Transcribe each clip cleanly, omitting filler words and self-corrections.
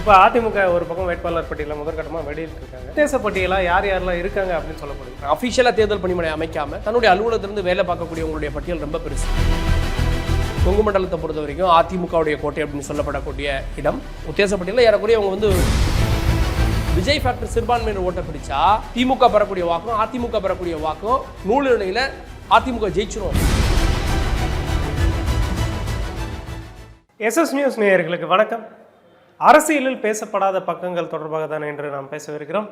இப்போ அதிமுக ஒரு பக்கம் வேட்பாளர் பட்டியலில் முதற்கட்டமாக வெளியிட்டிருக்காங்க. தேச பட்டியலாக யார் யாரெல்லாம் இருக்காங்க அப்படின்னு சொல்லப்படுது. அஃபிஷியலாக தேர்தல் பணிமனை அமைக்காமல் தன்னுடைய அலுவலகத்திலிருந்து வேலை பார்க்கக்கூடியவங்களுடைய பட்டியல் ரொம்ப பெருசு. கொங்கு மண்டலத்தை பொறுத்த வரைக்கும் அதிமுகவுடைய கோட்டை அப்படின்னு சொல்லப்படக்கூடிய இடம் உத்தேச பட்டியலில் ஏறக்குறைய அவங்க வந்து விஜய் ஃபேக்டர் சிறுபான்மையினர் ஓட்டை பிடிச்சா திமுக பெறக்கூடிய வாக்கும் அதிமுக பெறக்கூடிய வாக்கும் நூல் நிலையில் அதிமுக ஜெயிச்சிரும். எஸ்எஸ் நியூஸ் நேயர்களுக்கு வணக்கம். அரசியலில் பேசப்படாத பக்கங்கள் தொடர்பாக தான் இன்று நாம் பேசவிருக்கிறோம்.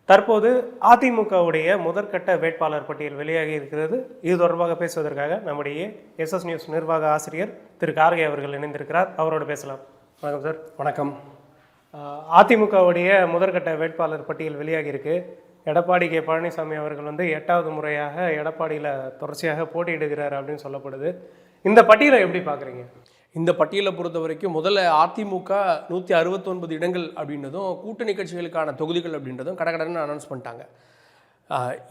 தற்போது அதிமுகவுடைய முதற்கட்ட வேட்பாளர் பட்டியல் வெளியாகி இருக்கிறது. இது தொடர்பாக பேசுவதற்காக நம்முடைய எஸ்எஸ் நியூஸ் நிர்வாக ஆசிரியர் திரு கார்கே அவர்கள் இணைந்திருக்கிறார். அவரோடு பேசலாம். வணக்கம் சார். வணக்கம். அதிமுகவுடைய முதற்கட்ட வேட்பாளர் பட்டியல் வெளியாகி இருக்கு. எடப்பாடி கே பழனிசாமி அவர்கள் வந்து 8வது முறையாக எடப்பாடியில் தொடர்ச்சியாக போட்டியிடுகிறார் அப்படின்னு சொல்லப்படுது. இந்த பட்டியலை எப்படி பார்க்குறீங்க? இந்த பட்டியலை பொறுத்த வரைக்கும் முதல்ல அதிமுக 169 இடங்கள் அப்படின்றதும் கூட்டணி கட்சிகளுக்கான தொகுதிகள் அப்படின்றதும் கடகடன்னு அனௌன்ஸ் பண்ணிட்டாங்க.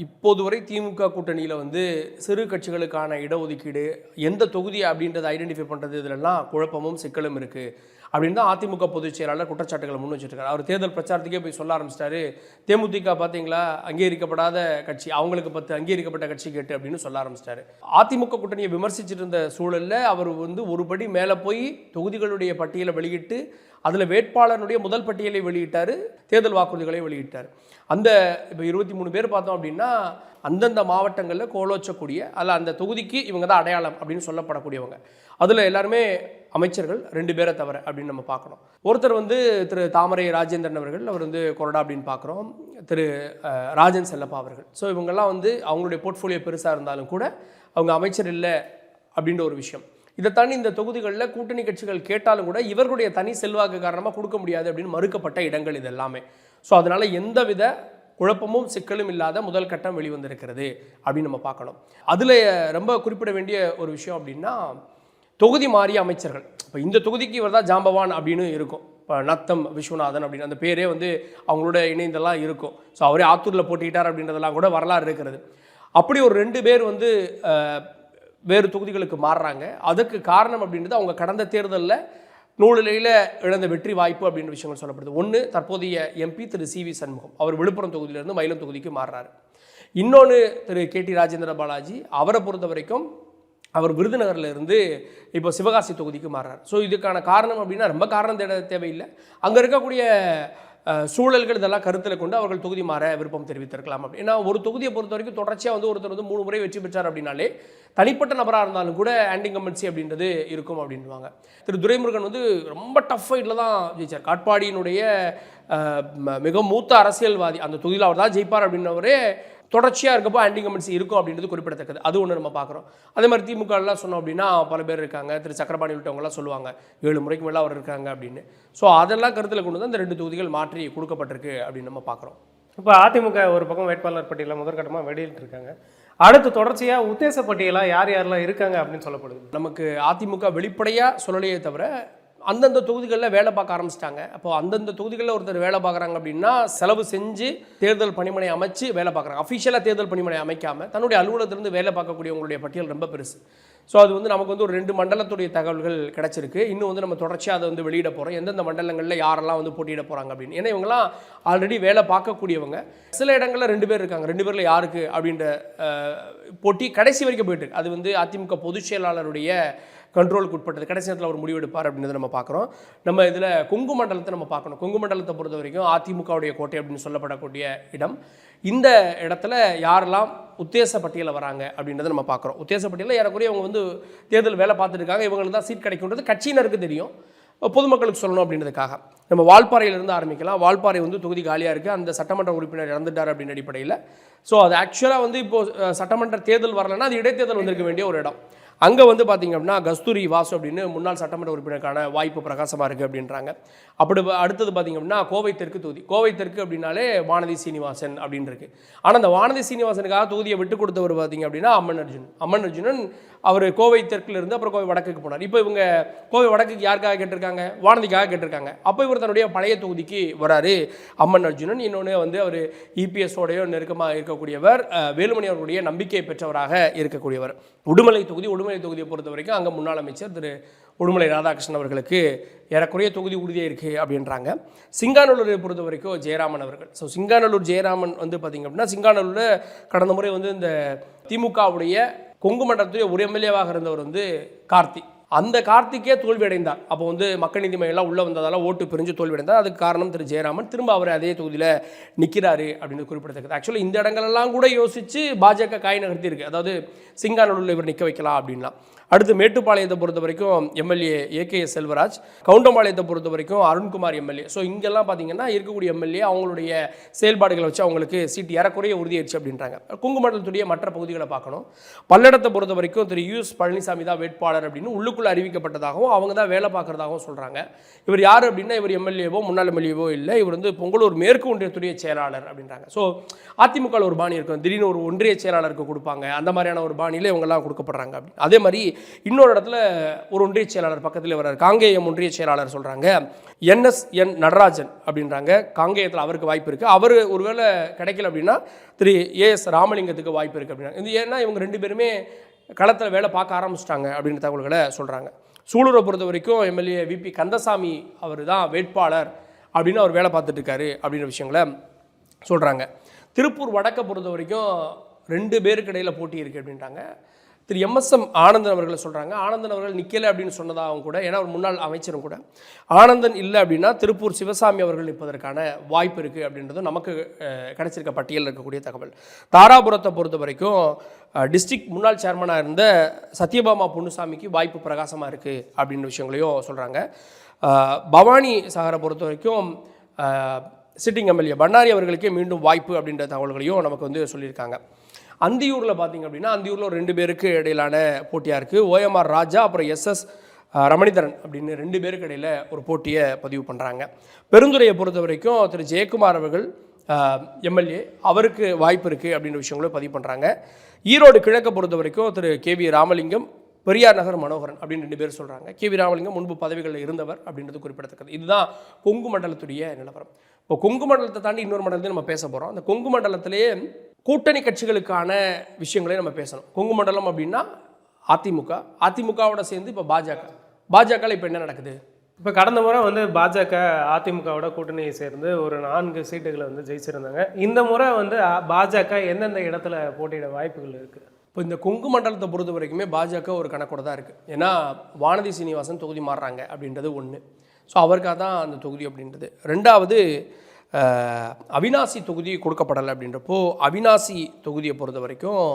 இப்போது வரை திமுக கூட்டணியில் வந்து சிறு கட்சிகளுக்கான இடஒதுக்கீடு எந்த தொகுதி அப்படின்றத ஐடென்டிஃபை பண்ணுறது இதிலெல்லாம் குழப்பமும் சிக்கலும் இருக்குது அப்படின்னு தான் அதிமுக பொதுச் செயலாளர் குற்றச்சாட்டுகளை முன் வச்சுருக்காரு. அவர் தேர்தல் பிரச்சாரத்துக்கே போய் சொல்ல ஆரம்பிச்சிட்டாரு, தேமுதிக பார்த்தீங்களா அங்கீகரிக்கப்படாத கட்சி, அவங்களுக்கு 10 அங்கீகரிக்கப்பட்ட கட்சி கேட்டு அப்படின்னு சொல்ல ஆரம்பிச்சிட்டாரு. அதிமுக கூட்டணியை விமர்சிச்சுட்டு இருந்த சூழலில் அவர் வந்து ஒருபடி மேலே போய் தொகுதிகளுடைய பட்டியலை வெளியிட்டு அதில் வேட்பாளருடைய முதல் பட்டியலை வெளியிட்டார், தேர்தல் வாக்குறுதிகளை வெளியிட்டார். அந்த இப்போ 23 பேர் பார்த்தோம் அப்படின்னா அந்தந்த மாவட்டங்களில் கோலோச்சக்கூடிய அல்ல அந்த தொகுதிக்கு இவங்க தான் அடையாளம் அப்படின்னு சொல்லப்படக்கூடியவங்க. அதில் எல்லாருமே அமைச்சர்கள் 2 பேரை தவிர அப்படின்னு நம்ம பார்க்கணும். ஒருத்தர் வந்து திரு தாமரை ராஜேந்திரன் அவர்கள், அவர் வந்து கொறடா அப்படின்னு பார்க்குறோம். திரு ராஜன் செல்லப்பா அவர்கள். ஸோ இவங்கெல்லாம் வந்து அவங்களுடைய போர்ட்ஃபோலியோ பெருசாக இருந்தாலும் கூட அவங்க அமைச்சர் இல்லை அப்படின்ற ஒரு விஷயம். இதை தாண்டி இந்த தொகுதிகளில் கூட்டணி கட்சிகள் கேட்டாலும் கூட இவர்களுடைய தனி செல்வாக்கு காரணமாக கொடுக்க முடியாது அப்படின்னு மறுக்கப்பட்ட இடங்கள் இது எல்லாமே. ஸோ அதனால் எந்தவித குழப்பமும் சிக்கலும் இல்லாத முதல் கட்டம் வெளிவந்திருக்கிறது அப்படின்னு நம்ம பார்க்கணும். அதில் ரொம்ப குறிப்பிட வேண்டிய ஒரு விஷயம் அப்படின்னா தொகுதி மாறிய அமைச்சர்கள். இப்போ இந்த தொகுதிக்கு இவர் தான் ஜாம்பவான் அப்படின்னு இருக்கும். இப்போ நத்தம் விஸ்வநாதன் அப்படின்னு அந்த பேரே வந்து அவங்களோட இணைந்தெல்லாம் இருக்கும். ஸோ அவரே ஆத்தூரில் போட்டிக்கிட்டார் அப்படின்றதெல்லாம் கூட வரலாறு இருக்கிறது. அப்படி ஒரு 2 பேர் வந்து வேறு தொகுதிகளுக்கு மாறுறாங்க. அதுக்கு காரணம் அப்படின்றது அவங்க கடந்த தேர்தலில் நூலிலையில் இழந்த வெற்றி வாய்ப்பு அப்படின்ற விஷயங்கள் சொல்லப்படுது. ஒன்று, தற்போதைய எம்பி திரு சிவி சண்முகம், அவர் விழுப்புரம் தொகுதியிலிருந்து மயிலம் தொகுதிக்கு மாறுறாரு. இன்னொன்று திரு கேடி ராஜேந்திர பாலாஜி, அவரை பொறுத்த வரைக்கும் அவர் விருதுநகரில் இருந்து இப்போ சிவகாசி தொகுதிக்கு மாறுறார். ஸோ இதுக்கான காரணம் அப்படின்னா ரொம்ப காரணம் தேவையில்லை. அங்கே இருக்கக்கூடிய சூழல்கள் இதெல்லாம் கருத்தில் கொண்டு அவர்கள் தொகுதி மாற விருப்பம் தெரிவித்திருக்கலாம். ஏன்னா ஒரு தொகுதியை பொறுத்த வரைக்கும் தொடர்ச்சியாக வந்து ஒருத்தர் வந்து 3 முறை வெற்றி பெற்றார் அப்படின்னாலே தனிப்பட்ட நபராக இருந்தாலும் கூட ஆன்டிகம்பன்சி அப்படின்றது இருக்கும் அப்படின்வாங்க. திரு துரைமுருகன் வந்து ரொம்ப டஃப் ஃபைட்டில் தான் ஜெயிச்சார். காட்பாடியினுடைய மிக மூத்த அரசியல்வாதி, அந்த தொகுதியில் அவர் தான் ஜெயிப்பார் அப்படின்னவரே தொடர்ச்சியாக இருக்கப்போ ஆன்டிகம்பன்சி இருக்கும் அப்படின்றது குறிப்பிடத்தக்கது. அது ஒன்று நம்ம பார்க்குறோம். அதே மாதிரி திமுகலாம் சொன்னோம் அப்படின்னா பல பேர் இருக்காங்க. திரு சக்கரபாணி உள்ளவங்களாம் சொல்லுவாங்க 7 முறைக்கு மேலே அவர் இருக்காங்க அப்படின்னு. ஸோ அதெல்லாம் கருத்தில் கொண்டு தான் இந்த 2 தொகுதிகள் மாற்றி கொடுக்கப்பட்டிருக்கு அப்படின்னு நம்ம பார்க்குறோம். இப்போ அதிமுக ஒரு பக்கம் வேட்பாளர் பட்டியலில் முதற்கட்டமாக வெளியிட்டிருக்காங்க. அடுத்து தொடர்ச்சியாக உத்தேச பட்டியலாக யார் யாரெல்லாம் இருக்காங்க அப்படின்னு சொல்லப்படுது. நமக்கு அதிமுக வெளிப்படையாக சொல்லலையே தவிர அந்தந்த தொகுதிகளில் வேலை பார்க்க ஆரம்பிச்சிட்டாங்க. அப்போது அந்தந்த தொகுதிகளில் ஒருத்தர் வேலை பார்க்குறாங்க அப்படின்னா செலவு செஞ்சு தேர்தல் பணிமனை அமைச்சு வேலை பார்க்குறாங்க. அஃபிஷியலாக தேர்தல் பணிமனை அமைக்காமல் தன்னுடைய அலுவலகத்திலிருந்து வேலை பார்க்கக்கூடியவங்களுடைய பட்டியல் ரொம்ப பெருசு. ஸோ அது வந்து நமக்கு வந்து ஒரு 2 மண்டலத்துடைய தகவல்கள் கிடச்சிருக்கு. இன்னும் வந்து நம்ம தொடர்ச்சியாக அதை வந்து வெளியிட போகிறோம், எந்தெந்த மண்டலங்களில் யாரெல்லாம் வந்து போட்டியிட போகிறாங்க அப்படின்னு. ஏன்னா இவங்கெல்லாம் ஆல்ரெடி வேலை பார்க்கக்கூடியவங்க. சில இடங்களில் 2 பேர் இருக்காங்க. 2 பேரில் யாருக்கு அப்படின்ற போட்டி கடைசி வரைக்கும் போயிட்டு அது வந்து அதிமுக பொதுச் செயலாளருடைய கண்ட்ரோலுக்கு உட்பட்டது. கடைசி நேரத்தில் அவர் முடிவெடுப்பார் அப்படின்றத நம்ம பார்க்குறோம். நம்ம இதில் கொங்கு மண்டலத்தை நம்ம பார்க்கணும். கொங்கு மண்டலத்தை பொறுத்த வரைக்கும் அதிமுகவுடைய கோட்டை அப்படின்னு சொல்லப்படக்கூடிய இடம். இந்த இடத்துல யாரெல்லாம் உத்தேச பட்டியலில் வராங்க அப்படின்றத நம்ம பார்க்குறோம். உத்தேச பட்டியலில் ஏறக்குறைய அவங்க வந்து தேர்தல் வேலை பார்த்துட்டு இருக்காங்க. இவங்களுக்கு தான் சீட் கிடைக்குன்றது கட்சியினருக்கு தெரியும், பொதுமக்களுக்கு சொல்லணும் அப்படின்றதுக்காக நம்ம வால்பாறையிலிருந்து ஆரம்பிக்கலாம். வால்பாறை வந்து தொகுதி காலியாக இருக்குது. அந்த சட்டமன்ற உறுப்பினர் இறந்துட்டார் அப்படின்னு அடிப்படையில். ஸோ அது ஆக்சுவலாக வந்து இப்போது சட்டமன்ற தேர்தல் வரலைன்னா அது இடைத்தேர்தல் வந்திருக்க வேண்டிய ஒரு இடம். அங்கே வந்து பார்த்திங்க அப்படின்னா கஸ்தூரி வாசு அப்படின்னு முன்னாள் சட்டமன்ற உறுப்பினருக்கான வாய்ப்பு பிரகாசமாக இருக்குது அப்படின்றாங்க. அப்படி அடுத்தது பார்த்திங்க அப்படின்னா கோவை தெற்கு தொகுதி. கோவை தெற்கு அப்படின்னாலே வானதி சீனிவாசன் அப்படின்னு இருக்குது. ஆனால் அந்த வானதி சீனிவாசனுக்காக தொகுதியை விட்டு கொடுத்தவர் பார்த்திங்க அப்படின்னா அம்மன் அர்ஜுனன். அவர் கோவை தெற்கில் இருந்து அப்புறம் கோவை வடக்குக்கு போனார். இப்போ இவங்க கோவை வடக்குக்கு யாருக்காக கேட்டிருக்காங்க? வானதிக்காக கேட்டிருக்காங்க. அப்போ இவர் தன்னுடைய பழைய தொகுதிக்கு வராரு அம்மன் அர்ஜுனன். இன்னொன்று வந்து அவர் இபிஎஸோடைய நெருக்கமாக இருக்கக்கூடியவர், வேலுமணி அவர்களுடைய நம்பிக்கை பெற்றவராக இருக்கக்கூடியவர். உடுமலை தொகுதி உடுமலை தொகுதியை பொறுத்த வரைக்கும் அங்கே முன்னாள் அமைச்சர் திரு உடுமலை ராதாகிருஷ்ணன் அவர்களுக்கு ஏறக்குறைய தொகுதி உறுதியாக இருக்குது அப்படின்றாங்க. சிங்காநல்லூரை பொறுத்த வரைக்கும் ஜெயராமன் அவர்கள். ஸோ சிங்காநல்லூர் ஜெயராமன் வந்து பார்த்திங்க அப்படின்னா சிங்காநல்லூரில் கடந்த முறை வந்து இந்த திமுகவுடைய கொங்கு மண்டலத்துடைய ஒரு எம்எல்ஏவாக இருந்தவர் வந்து கார்த்தி. அந்த கார்த்திக்கே தோல்வி அடைந்தார். அப்போ வந்து மக்கள் நீதி மையம் எல்லாம் உள்ளே வந்ததால் ஓட்டு பிரிஞ்சு தோல்வி அடைந்தார். அதுக்கு காரணம் திரு ஜெயராமன். திரும்ப அவர் அதே தொகுதியில் நிற்கிறாரு அப்படின்னு குறிப்பிடத்தக்கது. ஆக்சுவலி இந்த இடங்களெல்லாம் கூட யோசித்து பாஜக காய் நகர்த்தியிருக்கு. அதாவது சிங்காநல்லூரில் இவர் நிற்க வைக்கலாம் அப்படின்லாம். அடுத்து மேட்டுப்பாளையத்தை பொறுத்த வரைக்கும் எம்எல்ஏ ஏகேஎஸ் செல்வராஜ், கவுண்டம்பாளையத்தை பொறுத்த வரைக்கும் அருண்குமார் எம்எல்ஏ. ஸோ இங்கெல்லாம் பார்த்தீங்கன்னா இருக்கக்கூடிய எம்எல்ஏ அவங்களுடைய செயல்பாடுகளை வச்சு அவங்களுக்கு சீட் ஏறக்குறைய உறுதியாயிடுச்சு அப்படின்றாங்க. கொங்கு மண்டலத்துடைய மற்ற பகுதிகளை பார்க்கணும். பல்லடத்தை பொறுத்த வரைக்கும் திரு யூஎஸ் பழனிசாமி தான் வேட்பாளர் அப்படின்னு உள்ளுக்குள்ளே அறிவிக்கப்பட்டதாகவும் அவங்க தான் வேலை பார்க்குறதாகவும் சொல்கிறாங்க. இவர் யார் அப்படின்னா இவர் எம்எல்ஏவோ முன்னாள் எம்எல்ஏவோ இல்லை, இவர் வந்து பொங்கலூர் மேற்கு ஒன்றியத்துடைய செயலாளர் அப்படின்றாங்க. ஸோ அதிமுக ஒரு பாணி இருக்கும், திடீர்னு ஒரு ஒன்றிய செயலாளருக்கு கொடுப்பாங்க, அந்த மாதிரியான ஒரு பாணியில் இவங்கெல்லாம் கொடுக்கப்படுறாங்க. அப்படின்னு அதே மாதிரி இன்னொரு இடத்துல ஒரு ஒன்றிய செயலாளர் பக்கத்தில் வர்றார், காங்கேயம் ஒன்றிய செயலாளர் சொல்கிறாங்க NSN நடராஜன் அப்படின்றாங்க. காங்கேயத்தில் அவருக்கு வாய்ப்பு இருக்குது. அவர் ஒருவேளை கிடைக்கல அப்படின்னா திரு AS ராமலிங்கத்துக்கு வாய்ப்பு இருக்குது அப்படின்னா. இது ஏன்னா இவங்க ரெண்டு பேருமே களத்தில் வேலை பார்க்க ஆரம்பிச்சிட்டாங்க அப்படின்ற தகவல்களை சொல்கிறாங்க. சூலூரை பொறுத்த வரைக்கும் எம்எல்ஏ VP கந்தசாமி அவர் தான் வேட்பாளர் அப்படின்னு அவர் வேலை பார்த்துட்டு இருக்காரு அப்படின்ற விஷயங்களை சொல்கிறாங்க. திருப்பூர் வடக்கை பொறுத்த வரைக்கும் 2 பேருக்கு இடையில் போட்டி இருக்குது அப்படின்றாங்க. திரு MSM ஆனந்தன் அவர்களை சொல்கிறாங்க. ஆனந்தன் அவர்கள் நிற்கலை அப்படின்னு சொன்னதாகவும் கூட, ஏன்னா ஒரு முன்னாள் அமைச்சரும் கூட. ஆனந்தன் இல்லை அப்படின்னா திருப்பூர் சிவசாமி அவர்கள் நிற்பதற்கான வாய்ப்பு இருக்குது அப்படின்றது நமக்கு கிடைச்சிருக்க பட்டியலில் இருக்கக்கூடிய தகவல். தாராபுரத்தை பொறுத்த வரைக்கும் டிஸ்ட்ரிக்ட் முன்னாள் சேர்மனாக இருந்த சத்யபாமா பொன்னுசாமிக்கு வாய்ப்பு பிரகாசமாக இருக்குது அப்படின்ற விஷயங்களையும் சொல்கிறாங்க. பவானி சாகரை பொறுத்த வரைக்கும் சிட்டிங் எம்எல்ஏ பண்ணாரி அவர்களுக்கே மீண்டும் வாய்ப்பு அப்படின்ற தகவல்களையும் நமக்கு வந்து சொல்லியிருக்காங்க. அந்தியூரில் பார்த்திங்க அப்படின்னா அந்தியூரில் ஒரு 2 பேருக்கு இடையிலான போட்டியாக இருக்குது. OMR ராஜா அப்புறம் SS ரமணிதரன் அப்படின்னு 2 பேருக்கு இடையில் ஒரு போட்டியை பதிவு பண்ணுறாங்க. பெருந்துறையை பொறுத்த வரைக்கும் திரு ஜெயக்குமார் அவர்கள் எம்எல்ஏ, அவருக்கு வாய்ப்பு இருக்குது அப்படின்ற விஷயங்களும் பதிவு பண்ணுறாங்க. ஈரோடு கிழக்கை பொறுத்த வரைக்கும் திரு KV ராமலிங்கம், பெரியார் நகர் மனோகரன் அப்படின்னு 2 பேர் சொல்கிறாங்க. KV ராமலிங்கம் முன்பு பதவிகளில் இருந்தவர் அப்படின்றது குறிப்பிடத்தக்கது. இதுதான் கொங்கு மண்டலத்துடைய நிலவரம். இப்போ கொங்கு மண்டலத்தை தாண்டி இன்னொரு மண்டலத்தையும் நம்ம பேச போகிறோம். அந்த கொங்கு மண்டலத்திலேயே கூட்டணி கட்சிகளுக்கான விஷயங்களையும் நம்ம பேசணும். கொங்கு மண்டலம் அப்படின்னா அதிமுகவோட சேர்ந்து இப்போ பாஜகவில் இப்போ என்ன நடக்குது? இப்போ கடந்த முறை வந்து பாஜக அதிமுகவோட கூட்டணியை சேர்ந்து ஒரு 4 சீட்டுகளை வந்து ஜெயிச்சிருந்தாங்க. இந்த முறை வந்து பாஜக எந்தெந்த இடத்துல போட்டியிட வாய்ப்புகள் இருக்குது? இப்போ இந்த கொங்கு மண்டலத்தை பொறுத்த வரைக்குமே பாஜக ஒரு கணக்கோட தான் இருக்குது. ஏன்னா வானதி சீனிவாசன் தொகுதி மாறுறாங்க அப்படின்றது ஒன்று. ஸோ அவருக்காக தான் அந்த தொகுதி அப்படின்றது. 2வது அவினாசி தொகுதி கொடுக்கப்படலை அப்படின்றப்போ அவினாசி தொகுதியை பொறுத்த வரைக்கும்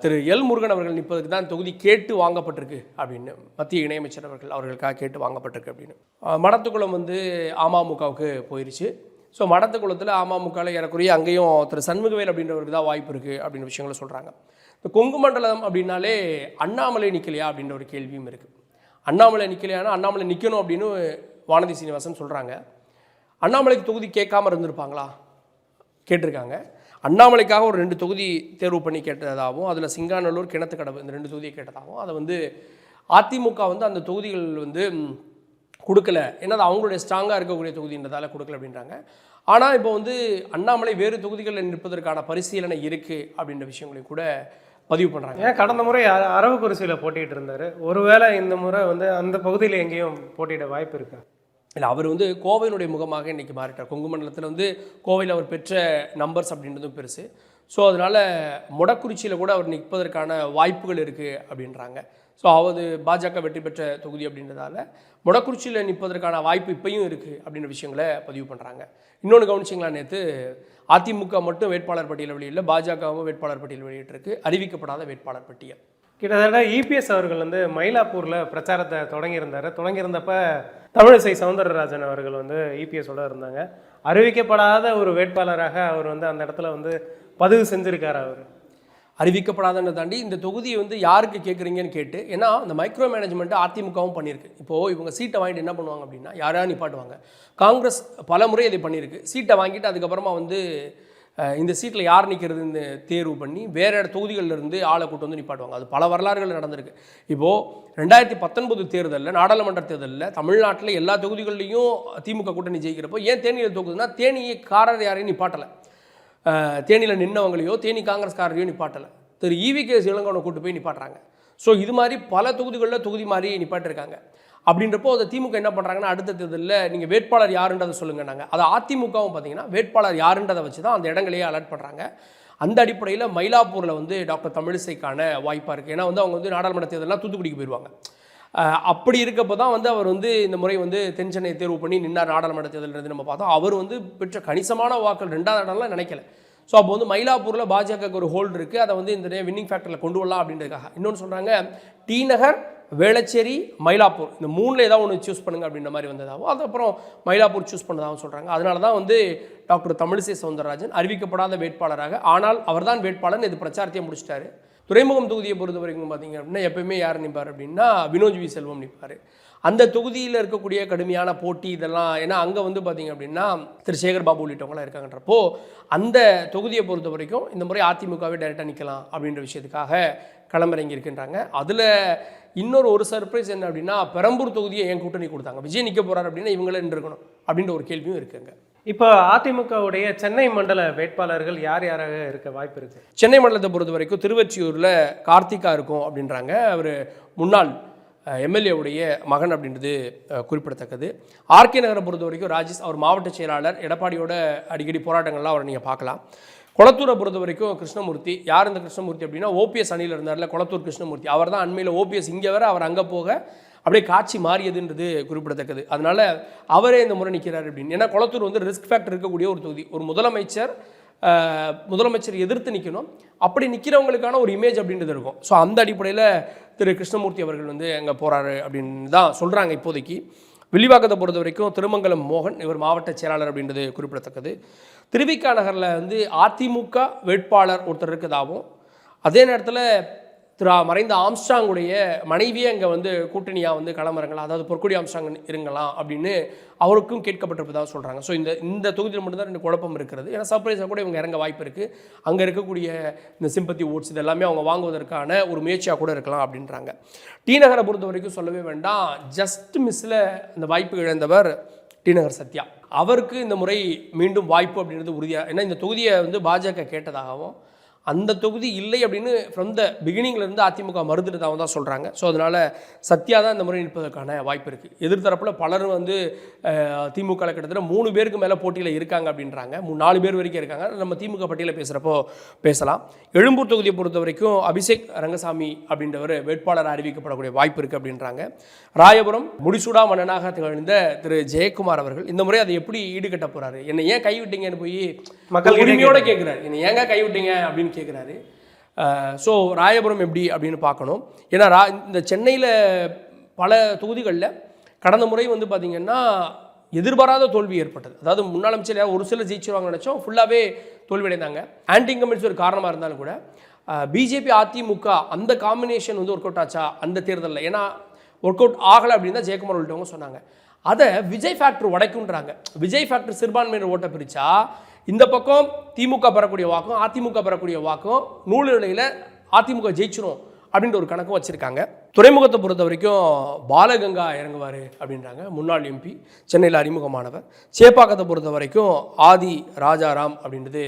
திரு எல் முருகன் அவர்கள் நிற்பதுக்கு தான் தொகுதி கேட்டு வாங்கப்பட்டிருக்கு அப்படின்னு மத்திய இணையமைச்சர் அவர்களுக்காக கேட்டு வாங்கப்பட்டிருக்கு அப்படின்னு. மடத்துக்குளம் வந்து அமமுகவுக்கு போயிடுச்சு. ஸோ மடத்துக்குளத்தில் அமமுகவில் ஏறக்குறைய அங்கேயும் திரு சண்முகவேல் அப்படின்றவருக்கு தான் வாய்ப்பு இருக்குது அப்படின்ற விஷயங்களை சொல்கிறாங்க. இந்த கொங்கு மண்டலம் அப்படின்னாலே அண்ணாமலை நிற்கலையா அப்படின்ற ஒரு கேள்வியும் இருக்குது. அண்ணாமலை நிற்கலையானா அண்ணாமலை நிற்கணும் அப்படின்னு வானதி சீனிவாசன் சொல்கிறாங்க. அண்ணாமலைக்கு தொகுதி கேட்காம இருந்திருப்பாங்களா? கேட்டிருக்காங்க. அண்ணாமலைக்காக ஒரு 2 தொகுதி தேர்வு பண்ணி கேட்டதாகவும், அதில் சிங்காநல்லூர், கிணத்துக்கடவு இந்த 2 தொகுதியை கேட்டதாகவும், அதை வந்து அதிமுக வந்து அந்த தொகுதிகள் வந்து கொடுக்கல, ஏன்னா அது அவங்களுடைய ஸ்ட்ராங்காக இருக்கக்கூடிய தொகுதின்றதால கொடுக்கல அப்படின்றாங்க. ஆனால் இப்போ வந்து அண்ணாமலை வேறு தொகுதிகளில் நிற்பதற்கான பரிசீலனை இருக்குது அப்படின்ற விஷயங்களையும் கூட பதிவு பண்ணுறாங்க. ஏன் கடந்த முறை அரவக்குறிச்சியில் போட்டிகிட்டு இருந்தார், ஒருவேளை இந்த முறை வந்து அந்த பகுதியில் எங்கேயும் போட்டியிட வாய்ப்பு இருக்கா? இல்லை, அவர் வந்து கோவையினுடைய முகமாக இன்றைக்கி மாறிட்டார். கொங்கு மண்டலத்தில் வந்து கோவையில் அவர் பெற்ற நம்பர்ஸ் அப்படின்றதும் பெருசு. ஸோ அதனால் மொடக்குறிச்சியில் கூட அவர் நிற்பதற்கான வாய்ப்புகள் இருக்குது அப்படின்றாங்க. ஸோ அவர் பாஜக வெற்றி பெற்ற தொகுதி அப்படின்றதால மொடக்குறிச்சியில் நிற்பதற்கான வாய்ப்பு இப்பையும் இருக்குது அப்படின்ற விஷயங்களை பதிவு பண்ணுறாங்க. இன்னொன்று கவனிச்சிங்களா, நேற்று அதிமுக மட்டும் வேட்பாளர் பட்டியல் வெளியிடல, பாஜகவும் வேட்பாளர் பட்டியல் வெளியிட்டிருக்கு, அறிவிக்கப்படாத வேட்பாளர் பட்டியல். கிட்டத்தட்ட EPS அவர்கள் வந்து மயிலாப்பூரில் பிரச்சாரத்தை தொடங்கியிருந்தப்ப தமிழிசை சவுந்தரராஜன் அவர்கள் வந்து EPSோட இருந்தாங்க. அறிவிக்கப்படாத ஒரு வேட்பாளராக அவர் வந்து அந்த இடத்துல வந்து பதிவு செஞ்சுருக்கார். அவர் அறிவிக்கப்படாதன்னு தாண்டி இந்த தொகுதியை வந்து யாருக்கு கேட்குறீங்கன்னு கேட்டு, ஏன்னா இந்த மைக்ரோ மேனேஜ்மெண்ட்டு அதிமுகவும் பண்ணியிருக்கு. இப்போது இவங்க சீட்டை வாங்கிட்டு என்ன பண்ணுவாங்க அப்படின்னா யாராவது நிப்பாட்டுவாங்க. காங்கிரஸ் பல முறை இதை பண்ணியிருக்கு. சீட்டை வாங்கிட்டு அதுக்கப்புறமா வந்து இந்த சீட்டில் யார் நிற்கிறதுன்னு தேர்வு பண்ணி வேறு தொகுதிகளிலிருந்து ஆளை கூட்டு வந்து நிப்பாட்டுவாங்க. அது பல வரலாறுகள் நடந்திருக்கு. இப்போது 2019 தேர்தலில், நாடாளுமன்ற தேர்தலில் தமிழ்நாட்டில் எல்லா தொகுதிகள்லையும் திமுக கூட்டணி ஜெயிக்கிறப்போ ஏன் தேனியில் தொகுதுன்னா தேனிக்காரர் யாரையும் நிப்பாட்டலை, தேனியில் நின்னவங்களையோ தேனி காங்கிரஸ்காரரையோ நிப்பாட்டலை, திரு EVK இளங்கோவனை கூட்டு போய் நிப்பாட்டுறாங்க. ஸோ இது மாதிரி பல தொகுதிகளில் தொகுதி மாதிரி நிப்பாட்டிருக்காங்க. அப்படின்றப்போ அதை திமுக என்ன பண்ணுறாங்கன்னா, அடுத்த தேர்தலில் நீங்கள் வேட்பாளர் யாருன்றதை சொல்லுங்கன்னாங்க. அதை அதிமுகவும் பார்த்தீங்கன்னா வேட்பாளர் யாருன்றதை வச்சு தான் அந்த இடங்களையே அலர்ட் பண்ணுறாங்க. அந்த அடிப்படையில் மயிலாப்பூரில் வந்து டாக்டர் தமிழிசைக்கான வாய்ப்பாக இருக்குது. ஏன்னா வந்து அவங்க வந்து நாடாளுமன்ற தேர்தலாம் தூத்துக்குடிக்கு போயிடுவாங்க. அப்படி இருக்கப்போ தான் வந்து அவர் வந்து இந்த முறை வந்து தென்சென்னையை தேர்வு பண்ணி நின்னார் நாடாளுமன்ற தேர்தல் நம்ம பார்த்தோம். அவர் வந்து பெற்ற கணிசமான வாக்கள் 2வது இடம்லாம் நினைக்கல. ஸோ அப்போ வந்து மயிலாப்பூரில் பாஜகவுக்கு ஒரு ஹோல்டு இருக்குது, அதை வந்து இந்த வின்னிங் ஃபேக்டரில் கொண்டு வரலாம் அப்படின்றதுக்காக. இன்னொன்று சொல்கிறாங்க, டி நகர், வேளச்சேரி, மயிலாப்பூர் இந்த 3ல் ஏதாவது ஒன்று சூஸ் பண்ணுங்க அப்படின்ற மாதிரி வந்ததாகவும், அதுக்கப்புறம் மயிலாப்பூர் சூஸ் பண்ணதாகவும் சொல்கிறாங்க. அதனால தான் வந்து டாக்டர் தமிழிசை சவுந்தரராஜன் அறிவிக்கப்படாத வேட்பாளராக, ஆனால் அவர்தான் வேட்பாளர் இது பிரச்சாரத்தையே முடிச்சிட்டாரு. துறைமுகம் தொகுதியை பொறுத்த வரைக்கும் பார்த்தீங்க அப்படின்னா எப்பயுமே யார் நிற்பார் அப்படின்னா வினோஜ் வி செல்வம் நிற்பார். அந்த தொகுதியில் இருக்கக்கூடிய கடுமையான போட்டி இதெல்லாம், ஏன்னா அங்கே வந்து பார்த்தீங்க அப்படின்னா திரு சேகர் பாபு உள்ளிட்டவங்களாம் இருக்காங்கன்றப்போ அந்த தொகுதியை பொறுத்த வரைக்கும் இந்த முறை அதிமுகவே டைரெக்டாக நிற்கலாம் அப்படின்ற விஷயத்துக்காக களமிறங்கி இருக்கின்றாங்க. அதில் ஒரு சர்ப்ரைஸ் என்ன அப்படின்னா, பெரம்பூர் தொகுதியை என் கூட்டணி கொடுத்தாங்க, விஜய் நிற்க போகிறார் அப்படின்னா இவங்களே இருக்கணும் அப்படின்ற ஒரு கேள்வியும் இருக்குங்க. இப்போ அதிமுகவுடைய சென்னை மண்டல வேட்பாளர்கள் யார் யாராக இருக்க வாய்ப்பு இருக்குது? சென்னை மண்டலத்தை பொறுத்த வரைக்கும் திருவொற்றியூரில் கார்த்திகா இருக்கும் அப்படின்றாங்க. அவர் முன்னாள் எம்எல்ஏவுடைய மகன் அப்படின்றது குறிப்பிடத்தக்கது. ஆர்கே நகரை பொறுத்த வரைக்கும் ராஜேஷ், அவர் மாவட்ட செயலாளர், எடப்பாடியோட அடிக்கடி போராட்டங்கள்லாம் அவரை நீங்கள் பார்க்கலாம். கொளத்தூரை பொறுத்த வரைக்கும் கிருஷ்ணமூர்த்தி. யார் இந்த கிருஷ்ணமூர்த்தி அப்படின்னா, ஓபிஎஸ் அணியில் இருந்தார்ல கொளத்தூர் கிருஷ்ணமூர்த்தி, அவர் தான் அண்மையில் ஓபிஎஸ் இங்கே வர அவர் அங்கே போக அப்படியே காட்சி மாறியதுன்றது குறிப்பிடத்தக்கது. அதனால் அவரே இந்த முறை நிற்கிறார் அப்படின்னு. ஏன்னா கொளத்தூர் வந்து ரிஸ்க் ஃபேக்டர் இருக்கக்கூடிய ஒரு தொகுதி. ஒரு முதலமைச்சர் எதிர்த்து நிற்கணும், அப்படி நிற்கிறவங்களுக்கான ஒரு இமேஜ் அப்படின்றது இருக்கும். ஸோ அந்த அடிப்படையில் திரு கிருஷ்ணமூர்த்தி அவர்கள் வந்து அங்கே போகிறாரு அப்படின்னு தான் சொல்கிறாங்க இப்போதைக்கு. வில்லிவாக்கத்தை பொறுத்த வரைக்கும் திருமங்கலம் மோகன், இவர் மாவட்ட செயலாளர் அப்படின்றது குறிப்பிடத்தக்கது. திருவிக நகரில் வந்து அதிமுக வேட்பாளர் ஒருத்தர் இருக்கதாகவும், அதே நேரத்தில் மறைந்த ஆம்ஸ்ட்ராங்குடைய மனைவியே அங்கே வந்து கூட்டணியாக வந்து களமிறங்கலாம், அதாவது பொற்கொடி ஆம்ஸ்ட்ராங் இருங்கலாம் அப்படின்னு அவருக்கும் கேட்கப்பட்டிருப்பதாக சொல்கிறாங்க. ஸோ இந்த தொகுதியில் மட்டும்தான் 2 குழப்பம் இருக்கிறது. ஏன்னா சர்ப்ரைஸாக கூட இவங்க இறங்க வாய்ப்பு இருக்குது. அங்கே இருக்கக்கூடிய இந்த சிம்பத்தி ஓட்ஸ் இதெல்லாமே அவங்க வாங்குவதற்கான ஒரு முயற்சியாக கூட இருக்கலாம் அப்படின்றாங்க. டி நகரை பொறுத்த வரைக்கும் சொல்லவே வேண்டாம், ஜஸ்ட் மிஸ்ஸில் அந்த வாய்ப்பு இழந்தவர் டி நகர் சத்யா. அவருக்கு இந்த முறை மீண்டும் வாய்ப்பு அப்படின்றது உறுதியாக, ஏன்னா இந்த தொகுதியை வந்து பாஜக கேட்டதாகவும், அந்த தொகுதி இல்லை அப்படின்னு ஃப்ரம் த பிகினிங்லேருந்து அதிமுக மறுத்துட்டதாக தான் சொல்கிறாங்க. ஸோ அதனால் சத்யா தான் இந்த முறை நிற்பதற்கான வாய்ப்பு இருக்குது. எதிர்த்தரப்பில் பலரும் வந்து திமுக கிட்டத்தட்ட 3 பேருக்கு மேலே போட்டியில் இருக்காங்க அப்படின்றாங்க. 4 பேர் வரைக்கும் இருக்காங்க. நம்ம திமுக பட்டியலில் பேசுகிறப்போ பேசலாம். எழும்பூர் தொகுதியை பொறுத்த வரைக்கும் அபிஷேக் ரங்கசாமி அப்படின்றவர் வேட்பாளர் அறிவிக்கப்படக்கூடிய வாய்ப்பு இருக்குது அப்படின்றாங்க. ராயபுரம் முடிசூடா மன்னனாக திகழ்ந்த திரு ஜெயக்குமார் அவர்கள் இந்த முறை அதை எப்படி ஈடுகட்ட போகிறாரு, என்னை ஏன் கைவிட்டீங்கன்னு போய் மக்கள் உரிமையோடு கேட்குறாரு, என்னை ஏங்க கைவிட்டீங்க அப்படின்னு கேட்குறாரு. ஸோ ராயபுரம் எப்படி அப்படின்னு பார்க்கணும். ஏன்னா இந்த சென்னையில் பல தொகுதிகளில் கடந்த முறை வந்து பார்த்திங்கன்னா எதிர்பாராத தோல்வி ஏற்பட்டது. அதாவது முன்னாள் அமைச்சர் ஒரு சிலர் ஜெயிச்சிருவாங்க நினச்சோம், ஃபுல்லாகவே தோல்வியடைந்தாங்க. ஆன்டி இன்கம்பன்சி ஒரு காரணமாக இருந்தாலும் கூட பிஜேபி அதிமுக அந்த காம்பினேஷன் வந்து ஒர்க் அவுட் ஆச்சா அந்த தேர்தலில், ஏன்னா ஒர்க் அவுட் ஆகலை அப்படின்னு தான் ஜெயக்குமார் உள்ளவங்க சொன்னாங்க. அதை விஜய் ஃபேக்டர் உடைக்குன்றாங்க. விஜய் ஃபேக்டர் சிறுபான்மையினர் ஓட்டை பிரித்தா இந்த பக்கம் திமுக பெறக்கூடிய வாக்கும் அதிமுக பெறக்கூடிய வாக்கும் நூலிலையில் அதிமுக ஜெயிச்சிரும் அப்படின்ற ஒரு கணக்கும் வச்சுருக்காங்க. துறைமுகத்தை பொறுத்த வரைக்கும் பாலகங்கா இறங்குவார் அப்படின்றாங்க, முன்னாள் எம்பி, சென்னையில் அறிமுகமானவர். சேப்பாக்கத்தை பொறுத்த வரைக்கும் ஆதி ராஜாராம் அப்படின்றது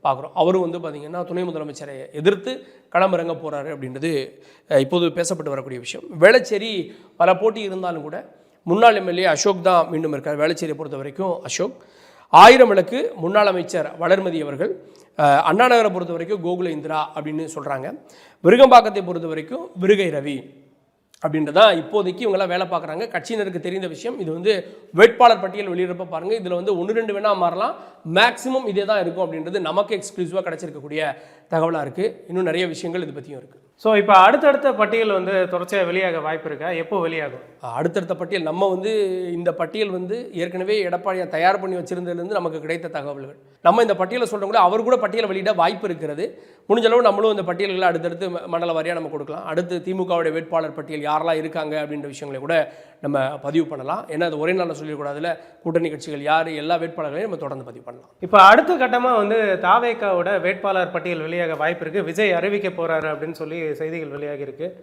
பார்க்குறோம். அவரும் வந்து பார்த்திங்கன்னா துணை முதலமைச்சரை எதிர்த்து களமிறங்க போகிறாரு அப்படின்றது இப்போது பேசப்பட்டு வரக்கூடிய விஷயம். வேளச்சேரி பல போட்டி இருந்தாலும் கூட முன்னாள் எம்எல்ஏ அசோக் தான் மீண்டும் இருக்கார். வேளச்சேரியை பொறுத்த வரைக்கும் அசோக். 1000 விளக்கு முன்னாள் அமைச்சர் வளர்மதி அவர்கள். அண்ணா நகரை பொறுத்த வரைக்கும் கோகுல இந்திரா அப்படின்னு சொல்கிறாங்க. விருகம்பாக்கத்தை பொறுத்த வரைக்கும் விருகை ரவி அப்படின்றதான் இப்போதைக்கு இவங்கெல்லாம் வேலை பார்க்குறாங்க. கட்சியினருக்கு தெரிந்த விஷயம். இது வந்து வேட்பாளர் பட்டியல் வெளியிடப்ப பாருங்கள், இதில் வந்து 1-2 வேணால் மாறலாம், மேக்ஸிமம் இதே தான் இருக்கும் அப்படின்றது நமக்கு எக்ஸ்க்ளூசிவாக கிடச்சிருக்கக்கூடிய தகவலாக இருக்குது. இன்னும் நிறைய விஷயங்கள் இது பற்றியும் இருக்குது. ஸோ இப்போ அடுத்தடுத்த பட்டியல் வந்து தொடர்ச்சியாக வெளியாக வாய்ப்பு இருக்கா? எப்போ வெளியாகும் அடுத்தடுத்த பட்டியல்? நம்ம வந்து இந்த பட்டியல் வந்து ஏற்கனவே எடப்பாடியை தயார் பண்ணி வச்சிருந்ததுலேருந்து நமக்கு கிடைத்த தகவல்கள். நம்ம இந்த பட்டியலை சொல்கிறோம் கூட அவர் கூட பட்டியலை வெளியிட வாய்ப்பு இருக்கிறது. முடிஞ்சளவு நம்மளும் இந்த பட்டியல்களை அடுத்தடுத்து மண்டல வாரியாக நம்ம கொடுக்கலாம். அடுத்து திமுகவுடைய வேட்பாளர் பட்டியல் யாரெல்லாம் இருக்காங்க அப்படின்ற விஷயங்களை கூட நம்ம பதிவு பண்ணலாம். ஏன்னா அது ஒரே நாளில் சொல்லிடக்கூடாதுல, கூட்டணி கட்சிகள் யார் எல்லா வேட்பாளர்களையும் நம்ம தொடர்ந்து பதிவு பண்ணலாம். இப்போ அடுத்த கட்டமாக வந்து தாவேகாவோட வேட்பாளர் பட்டியல் வெளியாக வாய்ப்பு இருக்குது. விஜய் அறிவிக்க போகிறாரு அப்படின்னு சொல்லி செய்திகள் வெளியாகி இருக்குது.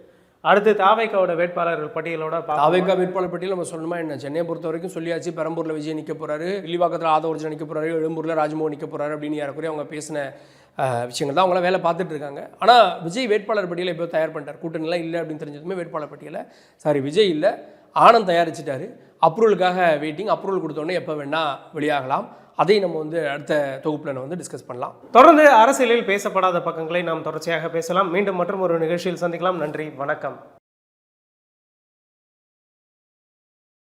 அடுத்து தாவேக்காவோட வேட்பாளர்கள் பட்டியலோட தாவேக்கா வேட்பாளர் பட்டியல் நம்ம சொல்லணுமா என்ன? சென்னையை பொறுத்த வரைக்கும் சொல்லியாச்சு. பெரம்பூரில் விஜய் நிற்க போறாரு, வில்லிவாக்கத்தில் ஆதவர்ஜன் நிற்க போறாரு, எழும்பூரில் ராஜ்மோகன் நிற்க போறாரு அப்படின்னு யாருக்குரிய அவங்க பேசின விஷயங்கள் தான் அவங்களாம் வேலை பார்த்துட்டு இருக்காங்க. ஆனால் விஜய் வேட்பாளர் பட்டியலை இப்போ தயார் பண்ணிட்டார். கூட்டணிலாம் இல்லை அப்படின்னு தெரிஞ்சதுமே வேட்பாளர் பட்டியலை விஜய் இல்லை, ஆனந்த் தயாரிச்சிட்டாரு. அப்ரூவலுக்காக வெயிட்டிங். அப்ரூவல் கொடுத்தோடனே எப்போ வேணால் வெளியாகலாம். அதை நம்ம அடுத்த தொகுப்பில் டிஸ்கஸ் பண்ணலாம். தொடர்ந்து அரசியலில் பேசப்படாத பக்கங்களை நாம் தொடர்ச்சியாக பேசலாம். மீண்டும் மற்றும் ஒரு நிகழ்ச்சியில் சந்திக்கலாம். நன்றி, வணக்கம்.